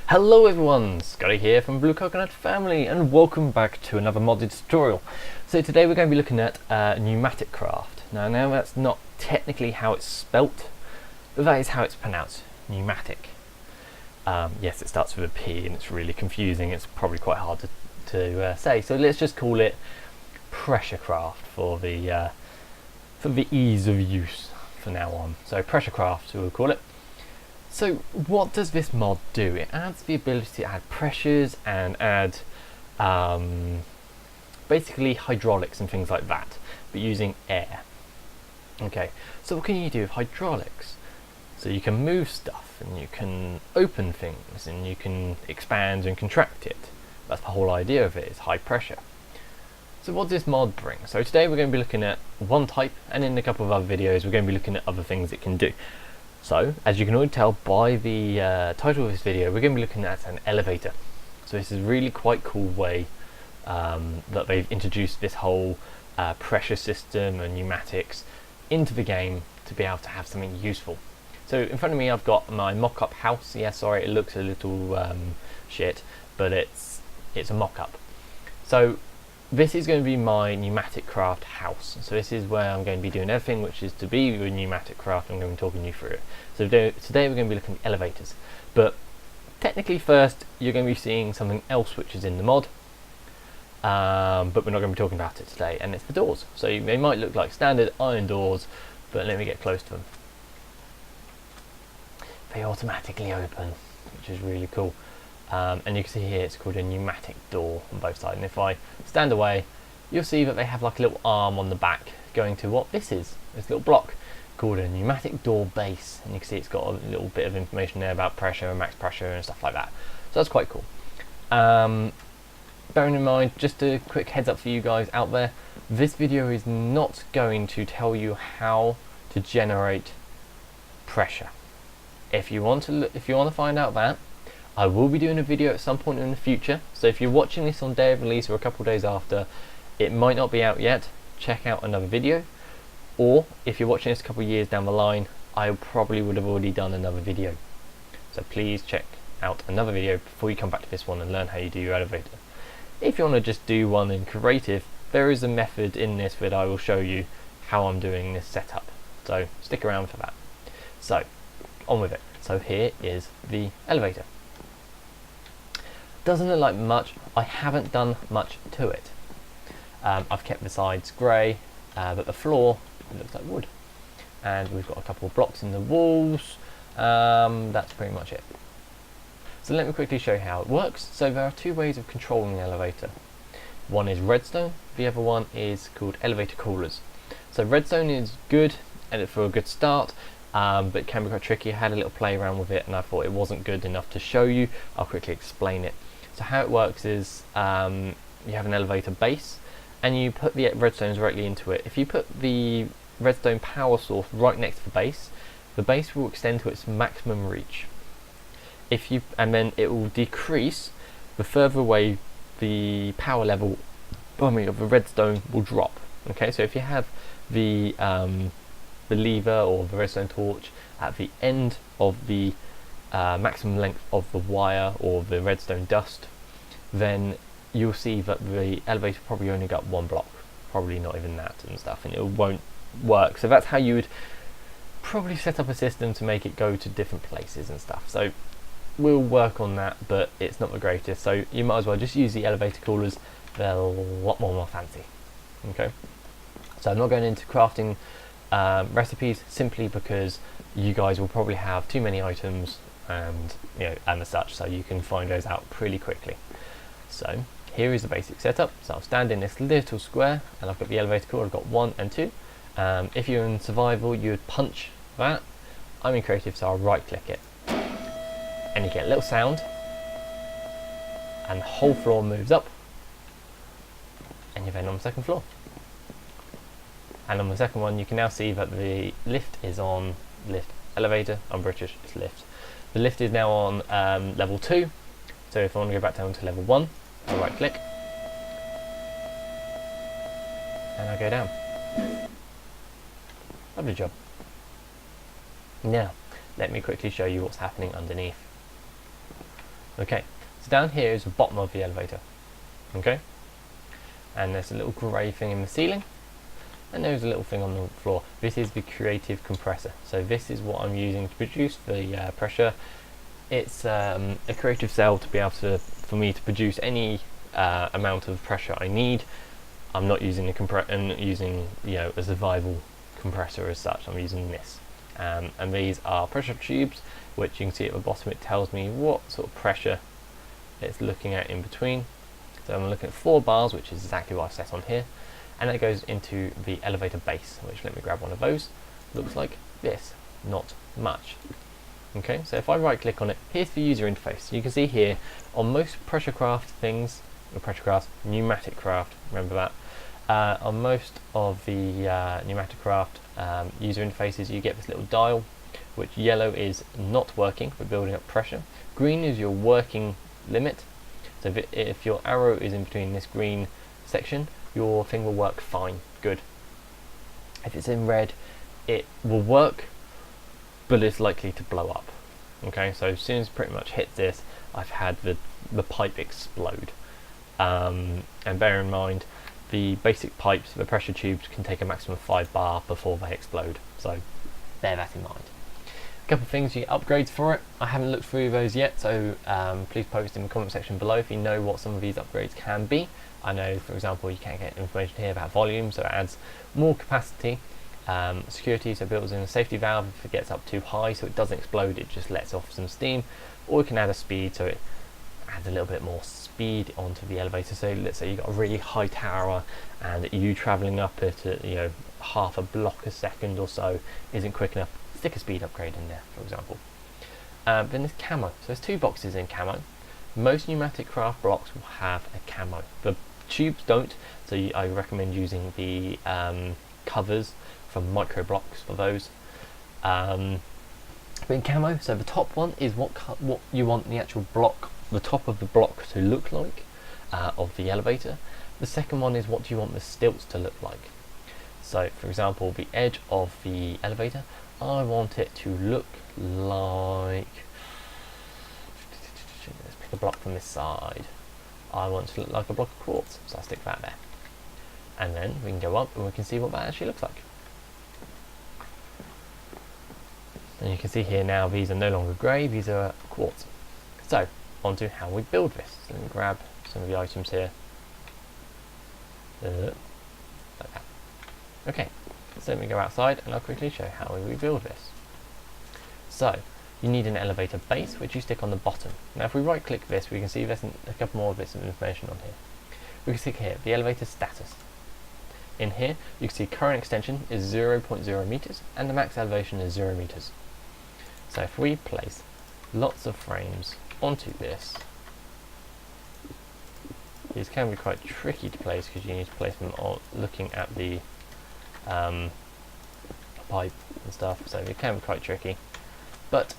Hello everyone, Scotty here from Blue Coconut Family and welcome back to another modded tutorial. So today we're going to be looking at Pneumaticcraft. Now that's not technically how it's spelt, but that is how it's pronounced, Pneumatic. Yes, it starts with a P and it's really confusing, it's probably quite hard to say, so let's just call it Pressurecraft for the ease of use for now on. So Pressurecraft we'll call it. So what does this mod do? It adds the ability to add pressures and add basically hydraulics and things like that, but using air. Okay, so what can you do with hydraulics? So you can move stuff and you can open things and you can expand and contract it. That's the whole idea of it, is high pressure. So what does this mod bring? So today we're going to be looking at one type, and in a couple of other videos we're going to be looking at other things it can do. So, as you can already tell by the title of this video, we're going to be looking at an elevator. So this is a really quite cool way that they've introduced this whole pressure system and pneumatics into the game to be able to have something useful. So in front of me I've got my mock-up house. Yeah, sorry, it looks a little shit, but it's a mock-up. So this is going to be my Pneumaticcraft house. So this is where I'm going to be doing everything which is to be with Pneumaticcraft. I'm going to be talking you through it. So today we're going to be looking at elevators. But technically first you're going to be seeing something else which is in the mod. But we're not going to be talking about it today, and it's the doors. So they might look like standard iron doors, but let me get close to them. They automatically open, which is really cool. And you can see here it's called a pneumatic door on both sides, and if I stand away you'll see that they have like a little arm on the back going to what this is, this little block called a pneumatic door base, and you can see it's got a little bit of information there about pressure and max pressure and stuff like that, so that's quite cool. Bearing in mind, just a quick heads up for you guys out there, this video is not going to tell you how to generate pressure. If you want to find out that, I will be doing a video at some point in the future, so if you're watching this on day of release or a couple of days after, it might not be out yet, check out another video. Or if you're watching this a couple of years down the line, I probably would have already done another video. So please check out another video before you come back to this one and learn how you do your elevator. If you want to just do one in creative, there is a method in this that I will show you how I'm doing this setup, so stick around for that. So on with it. So here is the elevator. Doesn't look like much. I haven't done much to it. I've kept the sides grey, but the floor, it looks like wood. And we've got a couple of blocks in the walls. That's pretty much it. So let me quickly show you how it works. So there are two ways of controlling the elevator. One is redstone, the other one is called elevator coolers. So redstone is good and for a good start, but it can be quite tricky. I had a little play around with it and I thought it wasn't good enough to show you. I'll quickly explain it. So how it works is you have an elevator base and you put the redstone directly into it. If you put the redstone power source right next to the base will extend to its maximum reach. And then it will decrease the further away the power level of the redstone will drop. Okay, so if you have the lever or the redstone torch at the end of the maximum length of the wire or the redstone dust, then you'll see that the elevator probably only got one block, probably not even that and stuff, and it won't work. So that's how you would probably set up a system to make it go to different places and stuff. So we'll work on that, but it's not the greatest, so you might as well just use the elevator coolers. They're a lot more fancy. Okay, so I'm not going into crafting recipes simply because you guys will probably have too many items and as such, so you can find those out pretty quickly. So here is the basic setup. So I'll stand in this little square and I've got the elevator cooler. I've got 1 and 2. If you're in survival you would punch that. I'm in creative, so I'll right click it and you get a little sound and the whole floor moves up and you're then on the second floor. And on the second one you can now see that the lift is on elevator. I'm British, it's lift. The lift is now on level 2, so if I want to go back down to level 1, I'll right click and I go down. Lovely job. Now let me quickly show you what's happening underneath. Okay, so down here is the bottom of the elevator. Okay, and there's a little grey thing in the ceiling, and there's a little thing on the floor. This is the creative compressor. So this is what I'm using to produce the pressure. It's a creative cell to be able to, for me to produce any amount of pressure I need. I'm not using a survival compressor as such. I'm using this, and these are pressure tubes, which you can see at the bottom. It tells me what sort of pressure it's looking at in between. So I'm looking at 4 bars, which is exactly what I've set on here, and that goes into the elevator base, which, let me grab one of those, looks like this, not much. Okay, so if I right click on it, here's the user interface. You can see here on most pressure craft things, Pneumaticraft, remember that, on most of the Pneumaticraft user interfaces, you get this little dial, which yellow is not working for building up pressure, green is your working limit. So if your arrow is in between this green section, your thing will work fine, good. If it's in red, it will work, but it's likely to blow up. Okay, so as soon as it pretty much hits this, I've had the pipe explode. And bear in mind, the basic pipes, the pressure tubes, can take a maximum of 5 bar before they explode. So bear that in mind. A couple of things, you get upgrades for it. I haven't looked through those yet, so please post in the comment section below if you know what some of these upgrades can be. I know, for example, you can get information here about volume, so it adds more capacity. Security, so it builds in a safety valve if it gets up too high, so it doesn't explode, it just lets off some steam. Or you can add a speed, so it adds a little bit more speed onto the elevator. So let's say you've got a really high tower and you travelling up at half a block a second or so isn't quick enough, stick a speed upgrade in there, for example. Then there's camo. So there's 2 boxes in camo. Most Pneumaticraft blocks will have a camo. The tubes don't, so I recommend using the covers from micro blocks for those. But in camo, so the top one is what you want the actual block, the top of the block to look like of the elevator. The second one is what you want the stilts to look like. So for example, the edge of the elevator, I want it to look like, let's pick a block from this side. I want it to look like a block of quartz, so I stick that there. And then we can go up and we can see what that actually looks like. And you can see here now these are no longer grey, these are quartz. So, on to how we build this. So let me grab some of the items here. Like that. Okay, so let me go outside and I'll quickly show how we build this. So, you need an elevator base, which you stick on the bottom. Now if we right click this, we can see there's a couple more bits of information on here. We can see here, the elevator status. In here, you can see current extension is 0.0 meters and the max elevation is 0 meters. So if we place lots of frames onto this, these can be quite tricky to place because you need to place them on looking at the pipe and stuff, so it can be quite tricky. But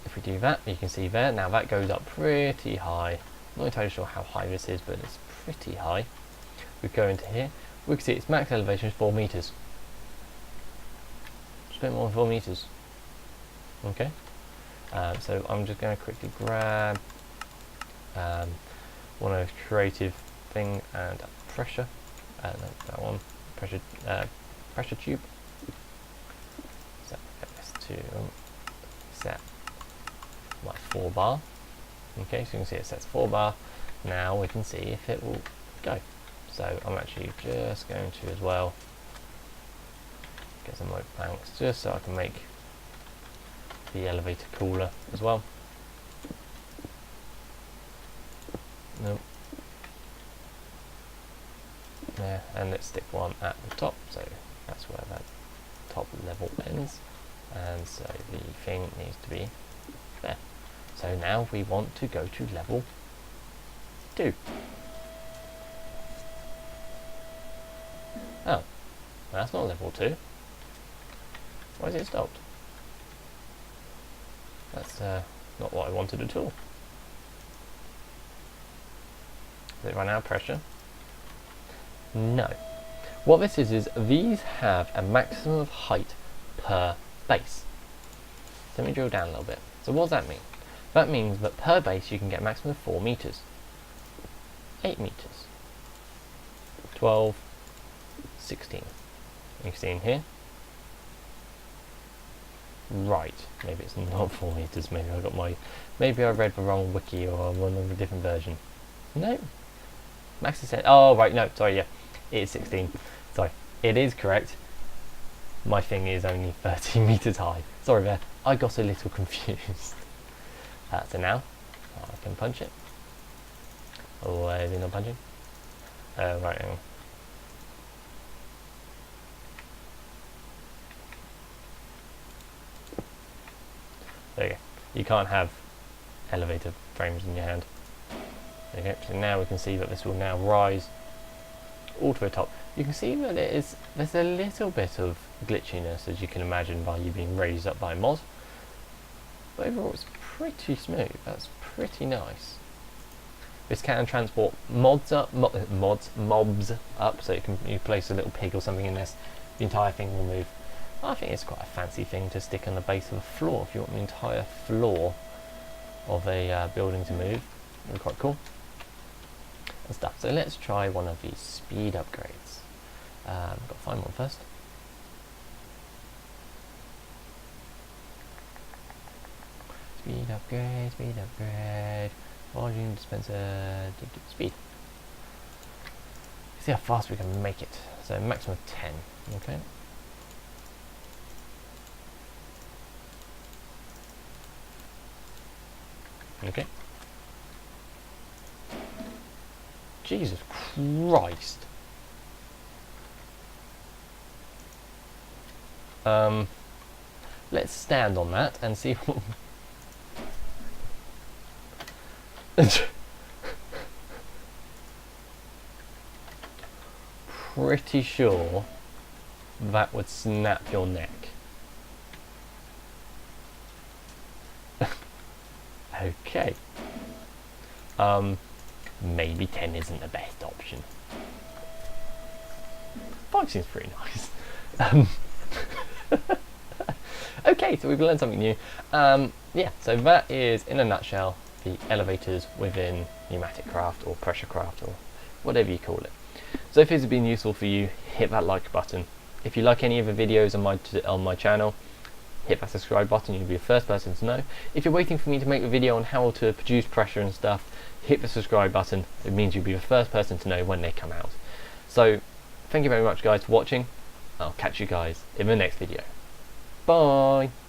if we do that, you can see there, now that goes up pretty high. I'm not entirely sure how high this is, but it's pretty high. We go into here, we can see its max elevation is 4 meters. Just a bit more than 4 meters. Okay, so I'm just going to quickly grab one of creative thing and pressure. No, that one, pressure tube. So get this to set my 4 bar. Okay, so you can see it sets 4 bar. Now we can see if it will go. So I'm actually just going to as well get some rope planks just so I can make the elevator cooler as well. Nope. There, and let's stick one at the top, so that's where that top level ends, and so the thing needs to be there. So now we want to go to level 2. Oh, that's not level 2. Why is it stopped? That's not what I wanted at all. Does it run out of pressure? No. What this is these have a maximum of height per base. So let me drill down a little bit. So what does that mean? That means that per base you can get a maximum of 4 meters. 8 meters. 12, 16. You can see in here. Right, maybe it's not 4 meters, maybe I read the wrong wiki or one of a different version. No. Max is said, oh right, no, sorry, yeah. It is 16. Sorry, it is correct. My thing is only 13 meters high. Sorry there, I got a little confused. So now, I can punch it. Oh, is he not punching? Right, hang on. There you go. You can't have elevator frames in your hand. There you go. So now we can see that this will now rise all to the top. You can see that there's a little bit of glitchiness, as you can imagine, by you being raised up by a mod. But overall it's pretty smooth. That's pretty nice. This can transport mobs up, so you place a little pig or something in this, the entire thing will move. I think it's quite a fancy thing to stick on the base of a floor if you want the entire floor of a building to move. It'll be quite cool and stuff. So let's try one of these speed upgrades. Got to find one first. Speed upgrade, volume dispenser, speed. See how fast we can make it. So maximum of 10, okay. Okay. Jesus Christ. Let's stand on that and see what pretty sure that would snap your neck. Okay. Maybe 10 isn't the best option. 5 seems pretty nice. Okay, so we've learned something new. Yeah, so that is, in a nutshell, the elevators within Pneumaticcraft or Pressurecraft or whatever you call it. So if it's been useful for you, hit that like button. If you like any of the videos on my channel, hit that subscribe button, you'll be the first person to know. If you're waiting for me to make a video on how to produce pressure and stuff, hit the subscribe button. It means you'll be the first person to know when they come out. So thank you very much guys for watching. I'll catch you guys in the next video. Bye!